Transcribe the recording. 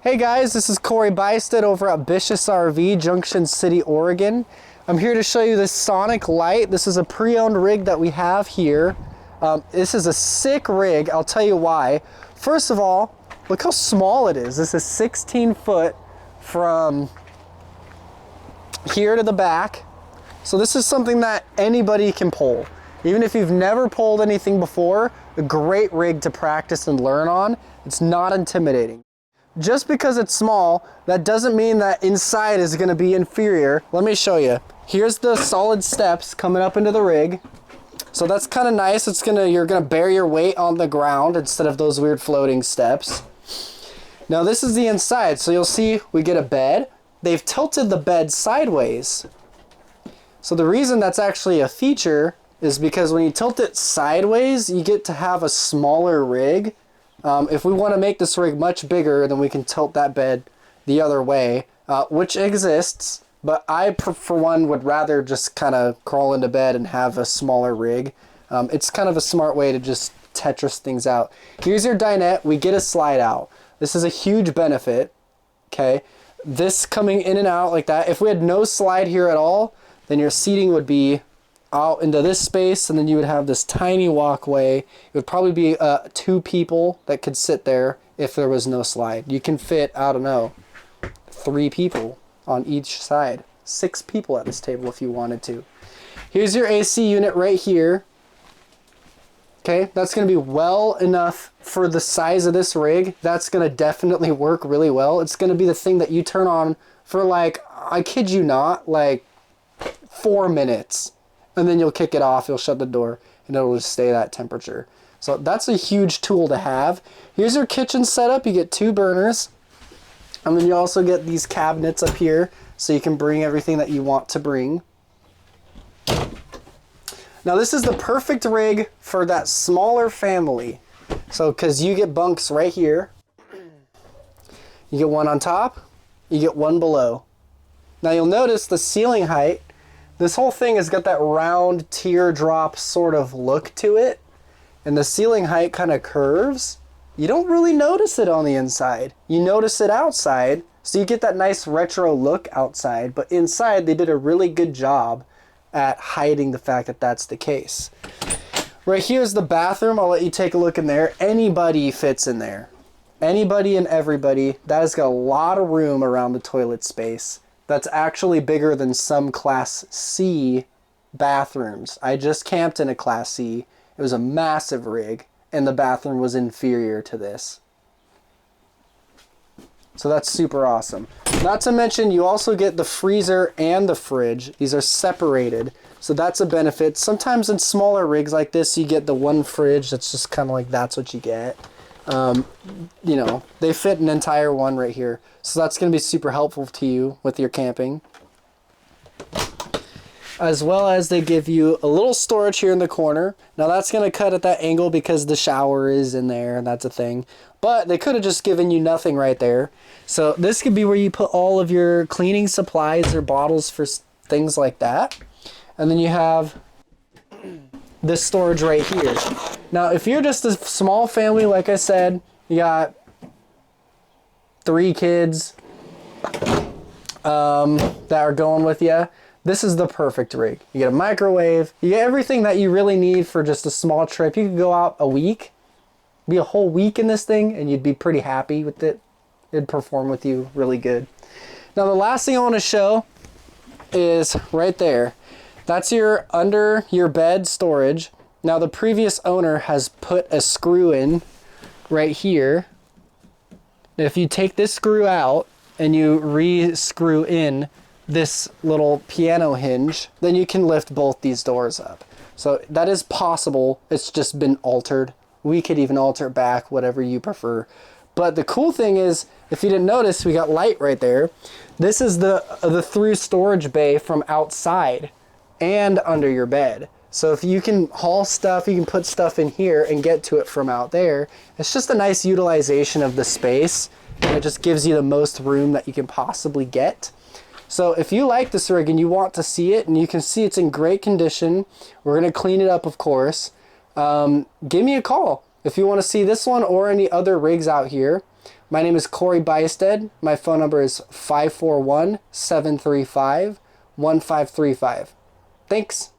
Hey guys, this is Corey Bystead over at Bish RV, Junction City, Oregon. I'm here to show you this Sonic Lite. This is a pre-owned rig that we have here. This is a sick rig, I'll tell you why. First of all, look how small it is. This is 16 foot from here to the back. So this is something that anybody can pull. Even if you've never pulled anything before, a great rig to practice and learn on. It's not intimidating. Just because it's small, that doesn't mean that inside is gonna be inferior. Let me show you. Here's the solid steps coming up into the rig. So that's kind of nice. You're gonna bear your weight on the ground instead of those weird floating steps. Now this is the inside. So you'll see we get a bed. They've tilted the bed sideways. So the reason that's actually a feature is because when you tilt it sideways, you get to have a smaller rig. If we want to make this rig much bigger, then we can tilt that bed the other way, which exists, but I, for one, would rather just kind of crawl into bed and have a smaller rig. It's kind of a smart way to just Tetris things out. Here's your dinette. We get a slide out. This is a huge benefit, okay? This coming in and out like that. If we had no slide here at all, then your seating would be out into this space, and then you would have this tiny walkway. It would probably be 2 people that could sit there if there was no slide. You can fit, I don't know, 3 people on each side. 6 people at this table if you wanted to. Here's your AC unit right here. Okay, that's going to be well enough for the size of this rig. That's going to definitely work really well. It's going to be the thing that you turn on for, like, I kid you not, like 4 minutes. And then you'll kick it off, you'll shut the door, and it'll just stay that temperature. So that's a huge tool to have. Here's your kitchen setup. You get 2 burners. And then you also get these cabinets up here, so you can bring everything that you want to bring. Now this is the perfect rig for that smaller family. So, because you get bunks right here. You get one on top, you get one below. Now you'll notice the ceiling height. This whole thing has got that round teardrop sort of look to it, and the ceiling height kind of curves. You don't really notice it on the inside. You notice it outside, so you get that nice retro look outside, but inside they did a really good job at hiding the fact that that's the case. Right here's the bathroom. I'll let you take a look in there. Anybody fits in there. Anybody and everybody. That has got a lot of room around the toilet space. That's actually bigger than some Class C bathrooms. I just camped in a Class C. It was a massive rig, and the bathroom was inferior to this. So that's super awesome. Not to mention, you also get the freezer and the fridge. These are separated, so that's a benefit. Sometimes in smaller rigs like this, you get the one fridge that's just kind of like that's what you get. You know, they fit an entire one right here, so that's going to be super helpful to you with your camping. As well as they give you a little storage here in the corner. Now that's going to cut at that angle because the shower is in there, and that's a thing, but they could have just given you nothing right there. So this could be where you put all of your cleaning supplies or bottles for things like that. And then you have this storage right here. Now, if you're just a small family, like I said, you got 3 kids that are going with you, this is the perfect rig. You get a microwave, you get everything that you really need for just a small trip. You could go out a week, be a whole week in this thing, and you'd be pretty happy with it. It'd perform with you really good. Now, the last thing I want to show is right there. That's your under your bed storage. Now the previous owner has put a screw in right here. If you take this screw out and you re-screw in this little piano hinge, then you can lift both these doors up. So that is possible. It's just been altered. We could even alter it back, whatever you prefer. But the cool thing is, if you didn't notice, we got light right there. This is the through storage bay from outside and under your bed. So if you can haul stuff, you can put stuff in here and get to it from out there. It's just a nice utilization of the space, and it just gives you the most room that you can possibly get. So if you like this rig and you want to see it, and you can see it's in great condition, we're gonna clean it up, of course. Give me a call if you want to see this one or any other rigs out here. My name is Corey Bystead. My phone number is 541-735-1535. Thanks.